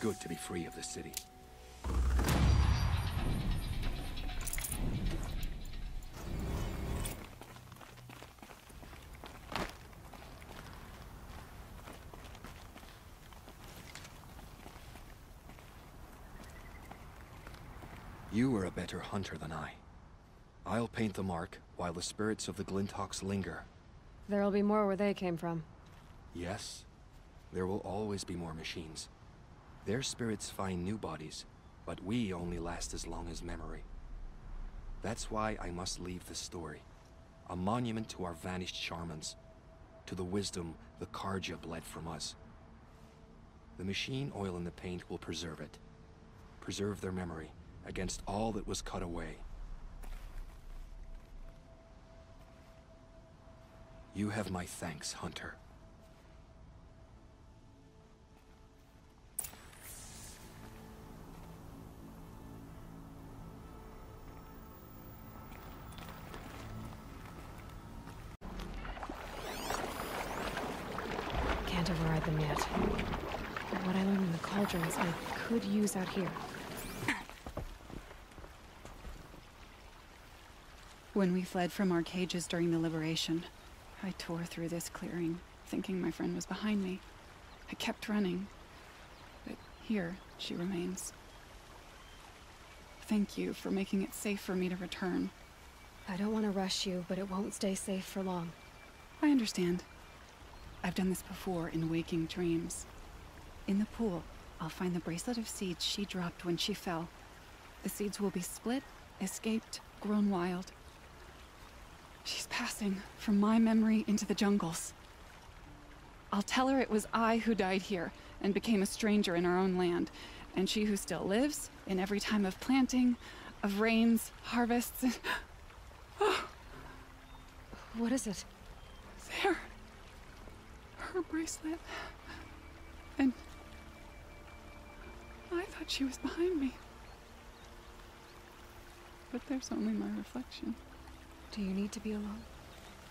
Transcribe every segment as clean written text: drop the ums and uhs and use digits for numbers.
good to be free of the city. You are a better hunter than I. I'll paint the mark while the spirits of the Glinthawks linger. There'll be more where they came from. Yes, there will always be more machines. Their spirits find new bodies, but we only last as long as memory. That's why I must leave this story. A monument to our vanished shamans, to the wisdom the Karja bled from us. The machine oil in the paint will preserve it. Preserve their memory against all that was cut away. You have my thanks, Hunter. Can't override them yet. But what I learned in the cauldrons, I could use out here. When we fled from our cages during the liberation, I tore through this clearing, thinking my friend was behind me. I kept running, but here she remains. Thank you for making it safe for me to return. I don't want to rush you, but it won't stay safe for long. I understand. I've done this before in waking dreams. In the pool, I'll find the bracelet of seeds she dropped when she fell. The seeds will be split, escaped, grown wild. She's passing from my memory into the jungles. I'll tell her it was I who died here and became a stranger in our own land, and she who still lives in every time of planting, of rains, harvests, and... Oh. What is it? There. Her bracelet. And... I thought she was behind me. But there's only my reflection. Do you need to be alone?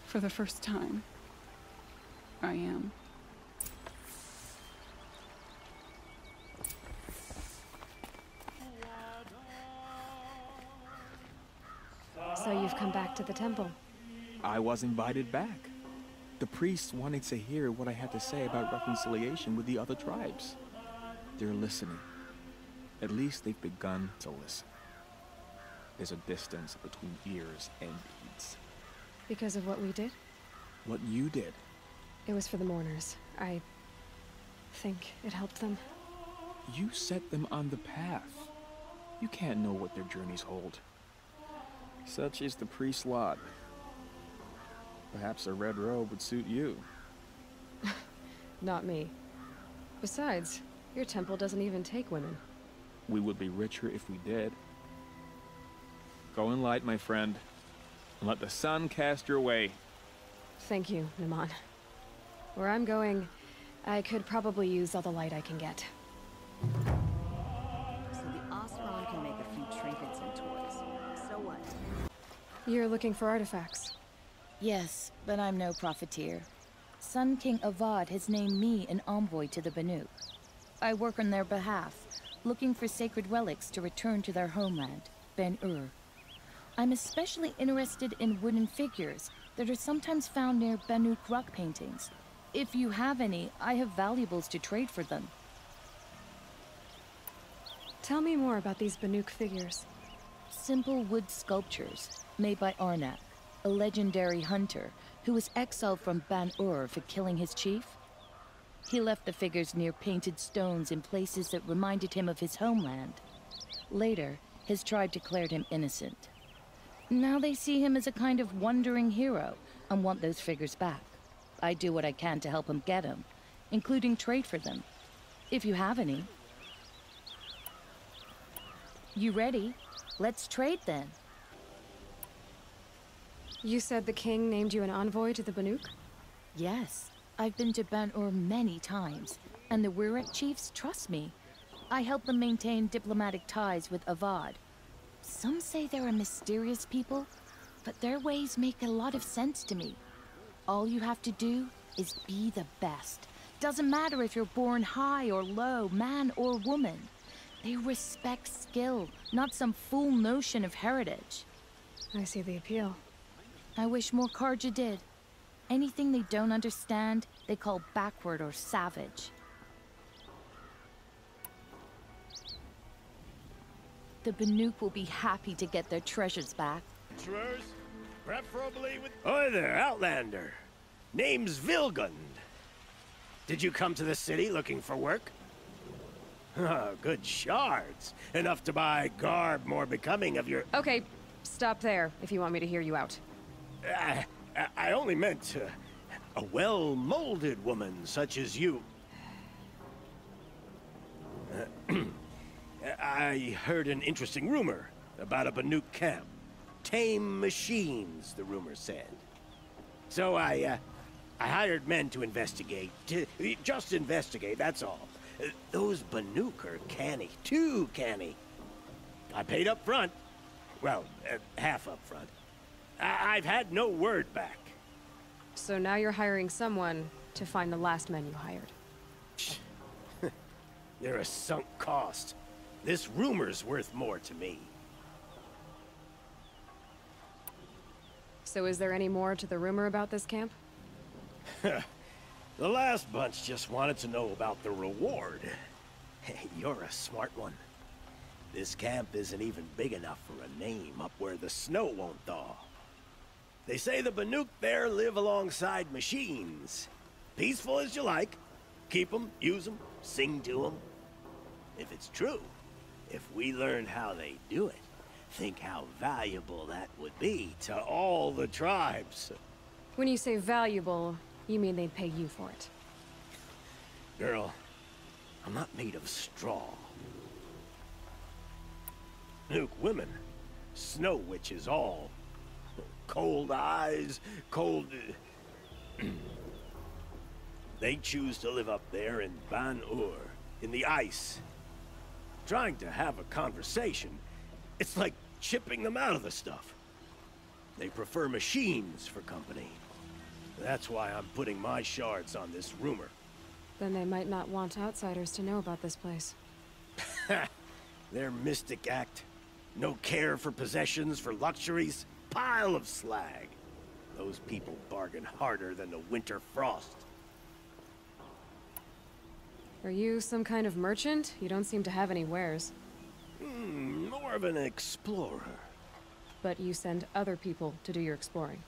For the first time, I am. So you've come back to the temple. I was invited back. The priests wanted to hear what I had to say about reconciliation with the other tribes. They're listening. At least they've begun to listen. There's a distance between ears and deeds. Because of what we did? What you did. It was for the mourners. I think it helped them. You set them on the path. You can't know what their journeys hold. Such is the priest's lot. Perhaps a red robe would suit you. Not me. Besides, your temple doesn't even take women. We would be richer if we did. Go in light, my friend, and let the sun cast your way. Thank you, Naman. Where I'm going, I could probably use all the light I can get. So the Oseram can make a few trinkets and toys. So what? You're looking for artifacts. Yes, but I'm no profiteer. Sun King Avad has named me an envoy to the Banuk. I work on their behalf, looking for sacred relics to return to their homeland, Ben-Ur. I'm especially interested in wooden figures that are sometimes found near Banuk rock paintings. If you have any, I have valuables to trade for them. Tell me more about these Banuk figures. Simple wood sculptures made by Arnak, a legendary hunter who was exiled from Ban-Ur for killing his chief. He left the figures near painted stones in places that reminded him of his homeland. Later, his tribe declared him innocent. Now they see him as a kind of wandering hero and want those figures back. I do what I can to help him get them, including trade for them, if you have any. You ready? Let's trade then. You said the king named you an envoy to the Banuk? Yes, I've been to Ban-Ur many times, and the Wirek chiefs trust me. I help them maintain diplomatic ties with Avad. Some say they're a mysterious people, but their ways make a lot of sense to me. All you have to do is be the best, Doesn't matter if you're born high or low, man or woman. They respect skill, not some fool notion of heritage. I see the appeal. I wish more Karja did. Anything they don't understand, they call backward or savage. The Banuk will be happy to get their treasures back. Preferably with... Hi there, Outlander. Name's Vilgund. Did you come to the city looking for work? Good shards. Enough to buy garb more becoming of your... Okay, stop there if you want me to hear you out. I only meant a well-molded woman such as you. I heard an interesting rumor about a Banuk camp. Tame machines, the rumor said. So I hired men to investigate. Just investigate, that's all. Those Banuk are canny, too canny. I paid up front. Well, half up front. I've had no word back. So now you're hiring someone to find the last men you hired. They're a sunk cost. This rumor's worth more to me. So is there any more to the rumor about this camp? The last bunch just wanted to know about the reward. Hey, you're a smart one. This camp isn't even big enough for a name up where the snow won't thaw. They say the Banuk there live alongside machines. Peaceful as you like. Keep them, use them, sing to them. If it's true, if we learned how they do it, think how valuable that would be to all the tribes. When you say valuable, you mean they'd pay you for it. Girl, I'm not made of straw. Nuke women, snow witches all. Cold eyes, cold... They choose to live up there in Ban-Ur, in the ice. Trying to have a conversation, it's like chipping them out of the stuff. They prefer machines for company. That's why I'm putting my shards on this rumor. Then they might not want outsiders to know about this place. Their mystic act. No care for possessions, for luxuries. Pile of slag. Those people bargain harder than the winter frost. Are you some kind of merchant? You don't seem to have any wares. More of an explorer. But you send other people to do your exploring.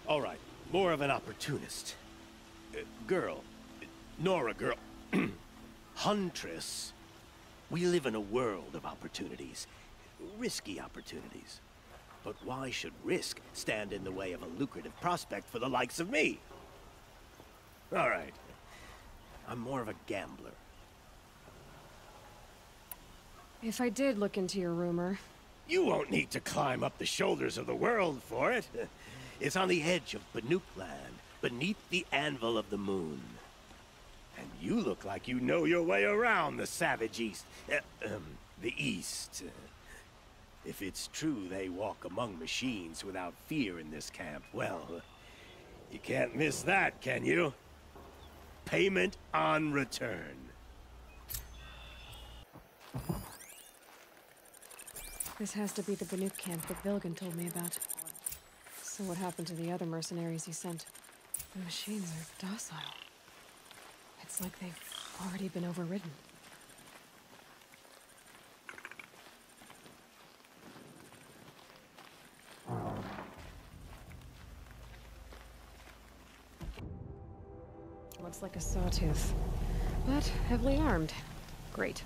All right, more of an opportunist. Girl. Nora girl. Huntress. We live in a world of opportunities. Risky opportunities. But why should risk stand in the way of a lucrative prospect for the likes of me? All right. I'm more of a gambler. If I did look into your rumor... You won't need to climb up the shoulders of the world for it. It's on the edge of Banuk land, beneath the anvil of the moon. And you look like you know your way around the savage east. The east. If it's true they walk among machines without fear in this camp, well, you can't miss that, can you? Payment on return. This has to be the Banuk camp that Vilgan told me about. So what happened to the other mercenaries he sent? The machines are docile. It's like they've already been overridden. Looks like a sawtooth, but heavily armed. Great.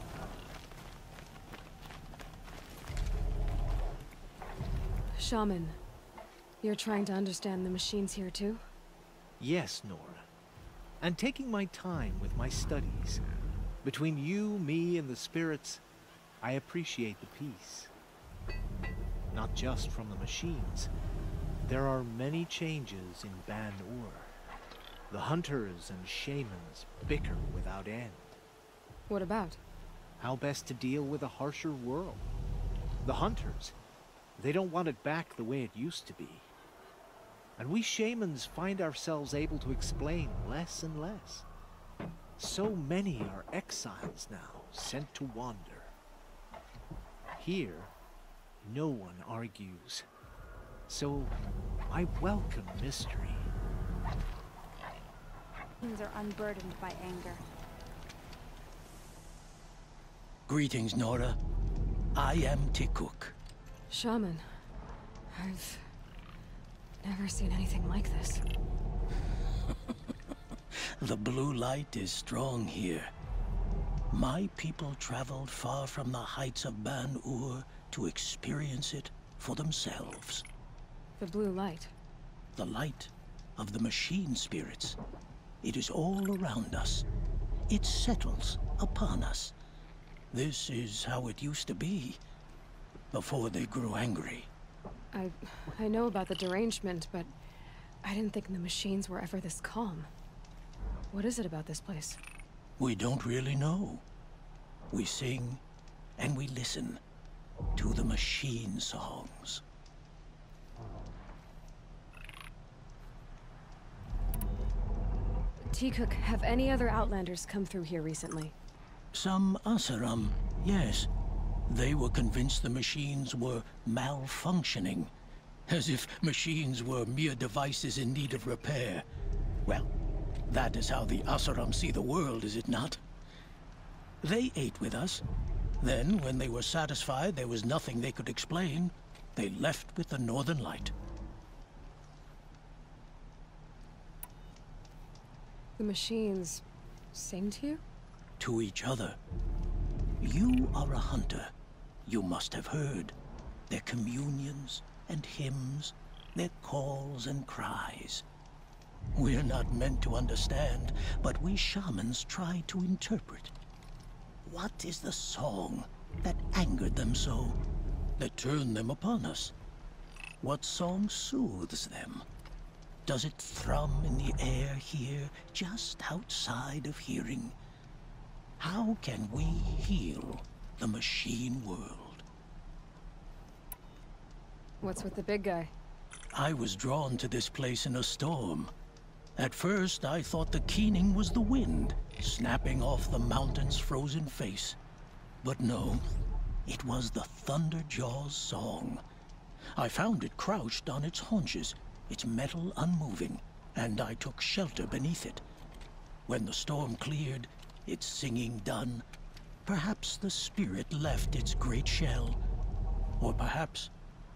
Shaman, you're trying to understand the machines here too? Yes, Nora. And taking my time with my studies. Between you, me, and the spirits, I appreciate the peace. Not just from the machines. There are many changes in Ban-Ur. The hunters and shamans bicker without end. What about? How best to deal with a harsher world. The hunters, they don't want it back the way it used to be. And we shamans find ourselves able to explain less and less. So many are exiles now, sent to wander. Here, no one argues. So, I welcome mystery. Things are unburdened by anger. Greetings, Nora. I am Tikuk. Shaman. I've never seen anything like this. The blue light is strong here. My people traveled far from the heights of Ban-Ur to experience it for themselves. The blue light. The light of the machine spirits. It is all around us. It settles upon us. This is how it used to be, before they grew angry. I know about the derangement, but I didn't think the machines were ever this calm. What is it about this place? We don't really know. We sing and we listen to the machine songs. Tikuk, have any other Outlanders come through here recently? Some Asaram, yes. They were convinced the machines were malfunctioning. As if machines were mere devices in need of repair. Well, that is how the Asaram see the world, is it not? They ate with us. Then, when they were satisfied there was nothing they could explain, they left with the Northern Light. The machines sing to you? To each other. You are a hunter. You must have heard their communions and hymns, their calls and cries. We're not meant to understand, but we shamans try to interpret. What is the song that angered them so, that turned them upon us? What song soothes them? Does it thrum in the air here, just outside of hearing? How can we heal the machine world? What's with the big guy? I was drawn to this place in a storm. At first, I thought the keening was the wind, snapping off the mountain's frozen face. But no, it was the Thunderjaw's song. I found it crouched on its haunches, its metal unmoving, and I took shelter beneath it. When the storm cleared, its singing done, perhaps the spirit left its great shell, or perhaps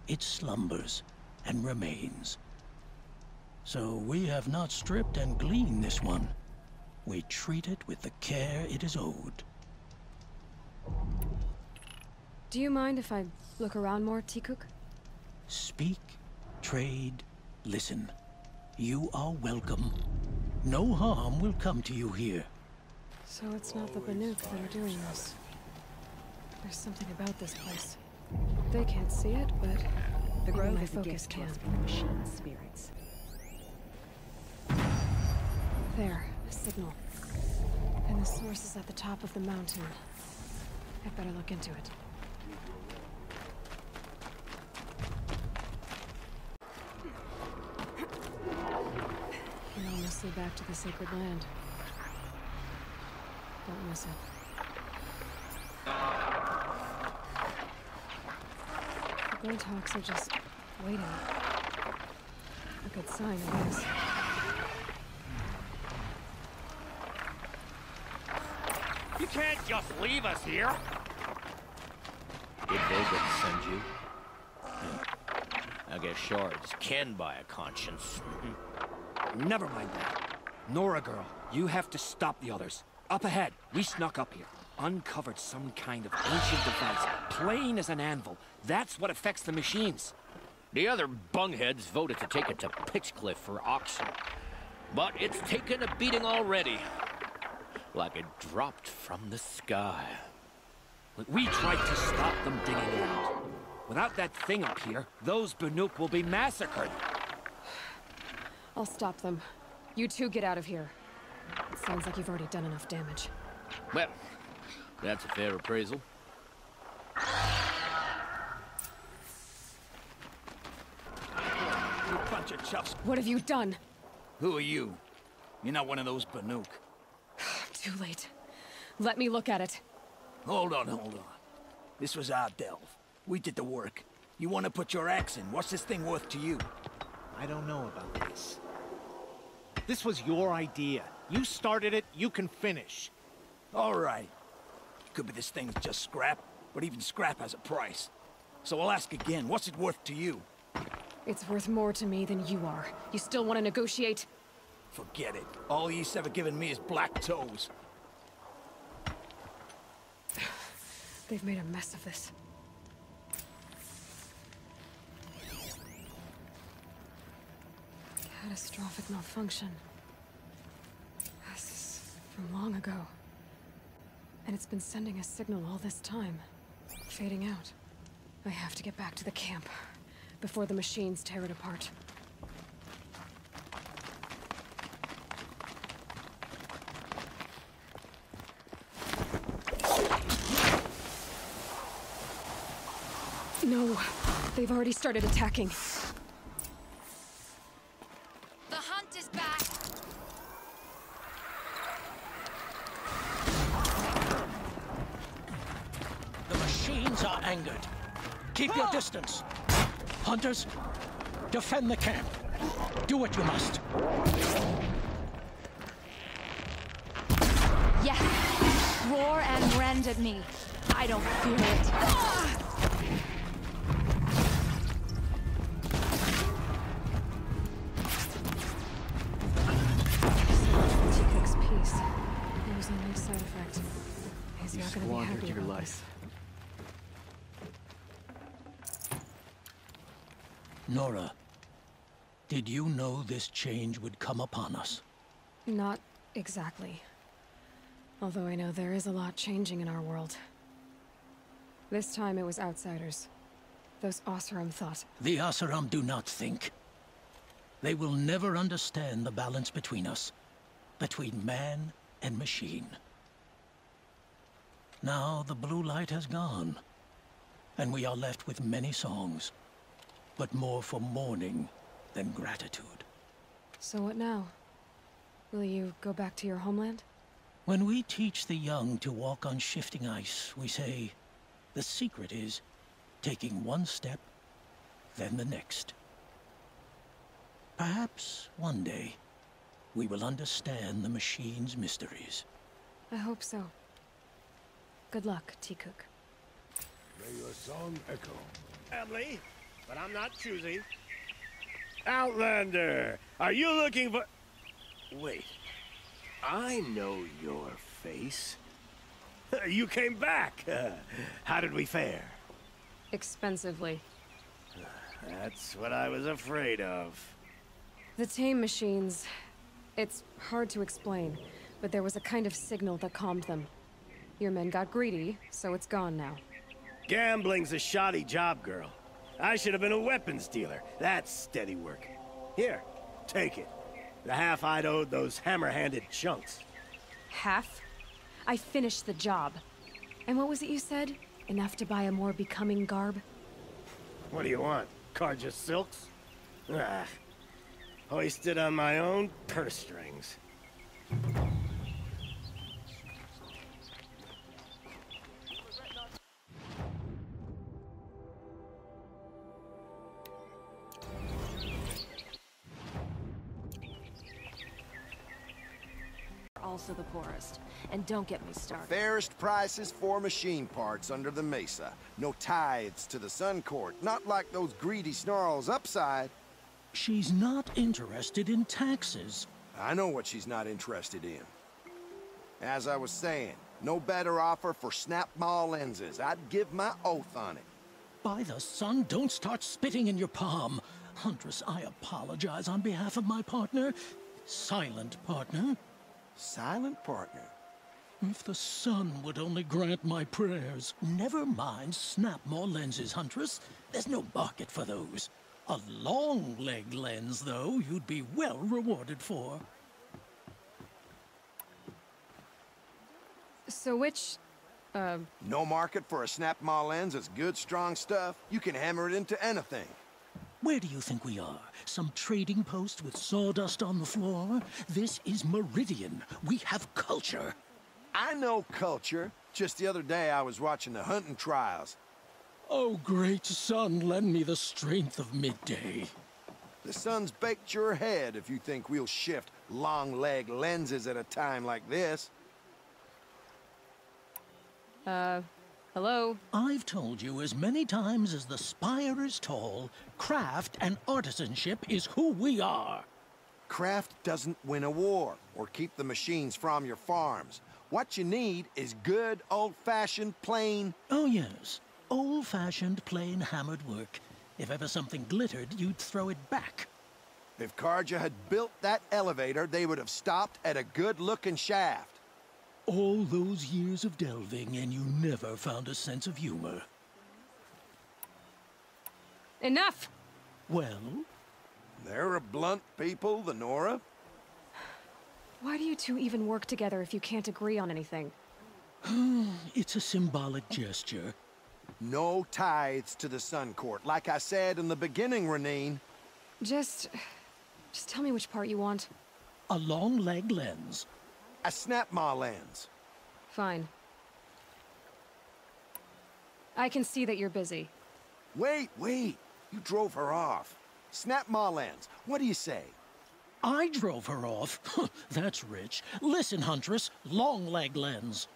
it slumbers and remains. So we have not stripped and gleaned this one. We treat it with the care it is owed. Do you mind if I look around more, Tikuk? Speak, trade, listen. You are welcome. No harm will come to you here. So it's not the Banuk that are doing this. There's something about this place. They can't see it, but The grove my is a focus gift to can. us from the machine spirits. There, a signal. And the source is at the top of the mountain. I'd better look into it. We're almost back to the sacred land. Don't miss it. The Glinthawks are just waiting. A good sign, I guess. You can't just leave us here. Did Vogan send you? I guess shards can buy a conscience. Never mind that. Nora girl, you have to stop the others. Up ahead, we snuck up here. Uncovered some kind of ancient device, plain as an anvil. That's what affects the machines. The other bungheads voted to take it to Pitchcliff for auction. But it's taken a beating already. Like it dropped from the sky. We tried to stop them digging it out. Without that thing up here, those Banuk will be massacred. I'll stop them. You two get out of here. It sounds like you've already done enough damage. Well, that's a fair appraisal. You bunch bunch of chuffs. What have you done? Who are you? You're not one of those Banuk. Too late. Let me look at it. Hold on. This was our delve. We did the work. You want to put your axe in? What's this thing worth to you? I don't know about this. This was your idea. You started it, you can finish. All right. Could be this thing's just scrap, but even scrap has a price. So I'll ask again, what's it worth to you? It's worth more to me than you are. You still want to negotiate? Forget it. All you've ever given me is black toes. They've made a mess of this. Catastrophic malfunction. This is from long ago. And it's been sending a signal all this time. Fading out. I have to get back to the camp before the machines tear it apart. No, they've already started attacking. The hunt is back. The machines are angered. Keep your distance. Hunters, defend the camp. Do what you must. Yes. Roar and rend at me. I don't fear it. Side effect. He's not gonna be happy your about life. Nora, did you know this change would come upon us? Not exactly. Although I know there is a lot changing in our world. This time it was outsiders. Those Oseram thought. The Oseram do not think. They will never understand the balance between us. Between man and machine. Now the blue light has gone, and we are left with many songs, but more for mourning than gratitude. So what now? Will you go back to your homeland? When we teach the young to walk on shifting ice, we say, the secret is taking one step, then the next. Perhaps one day, we will understand the machine's mysteries. I hope so. Good luck, Tikuk. May your song echo. Family, but I'm not choosy. Outlander, are you looking for... Wait, I know your face. You came back. How did we fare? Expensively. That's what I was afraid of. The tame machines... It's hard to explain, but there was a kind of signal that calmed them. Your men got greedy, so it's gone now. Gambling's a shoddy job, girl. I should have been a weapons dealer. That's steady work. Here, take it. The half I'd owed those hammer-handed chunks. Half? I finished the job. And what was it you said? Enough to buy a more becoming garb? What do you want? Carja silks? Ah, hoisted on my own purse strings. Also the poorest. And don't get me started. Fairest prices for machine parts under the mesa. No tithes to the Sun Court, not like those greedy snarls upside. She's not interested in taxes. I know what she's not interested in. As I was saying, no better offer for snap-maw lenses. I'd give my oath on it. By the sun, don't start spitting in your palm. Huntress, I apologize on behalf of my partner. Silent partner. Silent partner? If the sun would only grant my prayers. Never mind snap-maw lenses, Huntress. There's no market for those. A long-leg lens, though, you'd be well rewarded for. So which, No market for a snap-maw lens is good, strong stuff. You can hammer it into anything. Where do you think we are? Some trading post with sawdust on the floor? This is Meridian. We have culture. I know culture. Just the other day I was watching the hunting trials. Oh, great sun, lend me the strength of midday. The sun's baked your head if you think we'll shift long-leg lenses at a time like this. Hello? I've told you as many times as the spire is tall, craft and artisanship is who we are. Craft doesn't win a war or keep the machines from your farms. What you need is good, old-fashioned, plain... Oh, yes. Old-fashioned, plain hammered work. If ever something glittered, you'd throw it back. If Carja had built that elevator, they would have stopped at a good-looking shaft. All those years of delving, and you never found a sense of humor. Enough! Well? They're a blunt people, the Nora. Why do you two even work together if you can't agree on anything? It's a symbolic gesture. No tithes to the Sun Court, like I said in the beginning, Renine. Just tell me which part you want. A long leg lens. A snap-maw lens. Fine. I can see that you're busy. Wait. You drove her off. Snap-maw lens. What do you say? I drove her off? That's rich. Listen, Huntress. Long leg lens.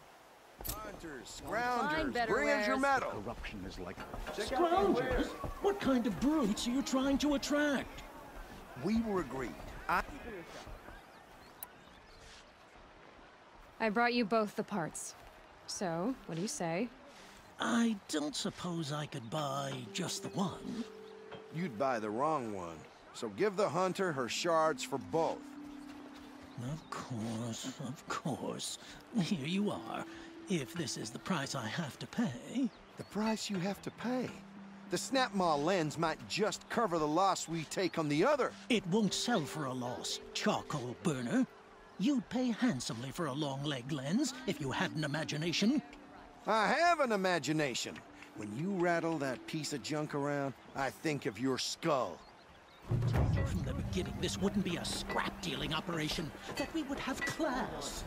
Hunters, scroungers, bring us your metal. Corruption is like... Scroungers? What kind of brutes are you trying to attract? We were agreed. I brought you both the parts. So, what do you say? I don't suppose I could buy just the one. You'd buy the wrong one. So give the hunter her shards for both. Of course. Here you are. If this is the price I have to pay... The price you have to pay? The snap-maw lens might just cover the loss we take on the other. It won't sell for a loss, charcoal burner. You'd pay handsomely for a long leg lens if you had an imagination. I have an imagination. When you rattle that piece of junk around, I think of your skull. From the beginning, this wouldn't be a scrap-dealing operation, that we would have class.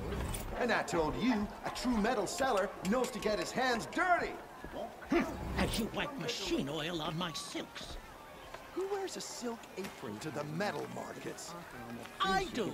And I told you, a true metal seller knows to get his hands dirty. As you wipe machine oil on my silks. Who wears a silk apron to the metal markets? I do.